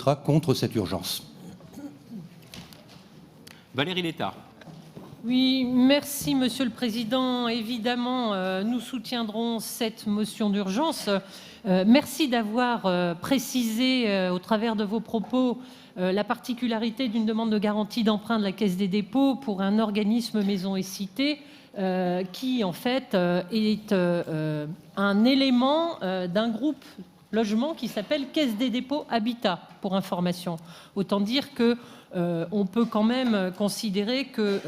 votera contre cette urgence. Valérie Létard. Oui, merci Monsieur le Président. Évidemment, nous soutiendrons cette motion d'urgence. Merci d'avoir précisé au travers de vos propos la particularité d'une demande de garantie d'emprunt de la Caisse des dépôts pour un organisme Maisons et Cités qui en fait est un élément d'un groupe logement qui s'appelle Caisse des dépôts Habitat, pour information. Autant dire que on peut quand même considérer que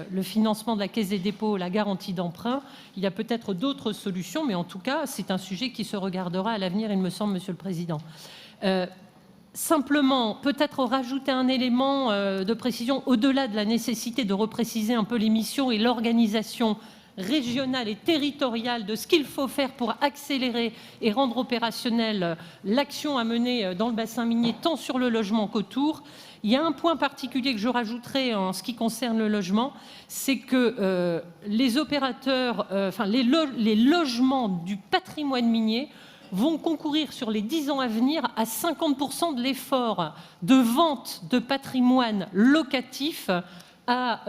le financement de la Caisse des dépôts, la garantie d'emprunt, il y a peut-être d'autres solutions, mais en tout cas, c'est un sujet qui se regardera à l'avenir, il me semble, Monsieur le Président. Simplement, peut-être rajouter un élément de précision, au-delà de la nécessité de repréciser un peu les missions et l'organisation régionale et territoriale de ce qu'il faut faire pour accélérer et rendre opérationnelle l'action à mener dans le bassin minier, tant sur le logement qu'autour. Il y a un point particulier que je rajouterai en ce qui concerne le logement, c'est que les opérateurs, les logements du patrimoine minier vont concourir sur les 10 ans à venir à 50% de l'effort de vente de patrimoine locatif à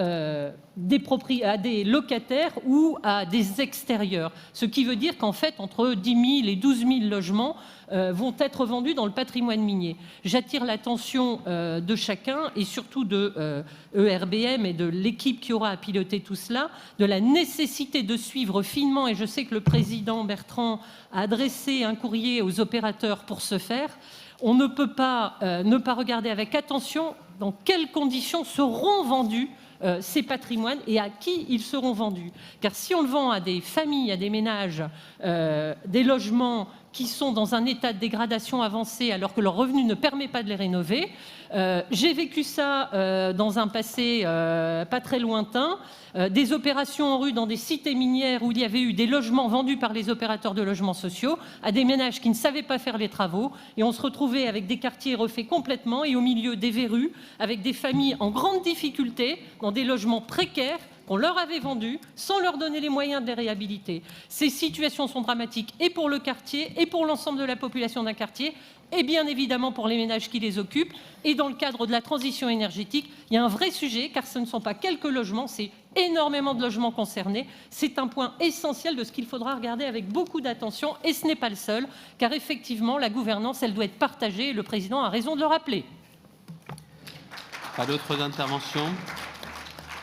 des locataires ou à des extérieurs. Ce qui veut dire qu'en fait, entre 10 000 et 12 000 logements vont être vendus dans le patrimoine minier. J'attire l'attention de chacun et surtout de ERBM et de l'équipe qui aura à piloter tout cela, de la nécessité de suivre finement, et je sais que le président Bertrand a adressé un courrier aux opérateurs pour ce faire. On ne peut pas ne pas regarder avec attention dans quelles conditions seront vendus ces patrimoines et à qui ils seront vendus. Car si on le vend à des familles, à des ménages, des logements qui sont dans un état de dégradation avancé alors que leur revenu ne permet pas de les rénover, j'ai vécu ça dans un passé pas très lointain, des opérations en rue dans des cités minières où il y avait eu des logements vendus par les opérateurs de logements sociaux à des ménages qui ne savaient pas faire les travaux, et on se retrouvait avec des quartiers refaits complètement et au milieu des verrues, avec des familles en grande difficulté, dans des logements précaires qu'on leur avait vendus sans leur donner les moyens de les réhabiliter. Ces situations sont dramatiques et pour le quartier et pour l'ensemble de la population d'un quartier, et bien évidemment pour les ménages qui les occupent. Et dans le cadre de la transition énergétique, il y a un vrai sujet, car ce ne sont pas quelques logements, c'est énormément de logements concernés. C'est un point essentiel de ce qu'il faudra regarder avec beaucoup d'attention, et ce n'est pas le seul, car effectivement, la gouvernance, elle doit être partagée, et le président a raison de le rappeler. Pas d'autres interventions ?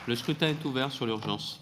Le scrutin est ouvert sur l'urgence.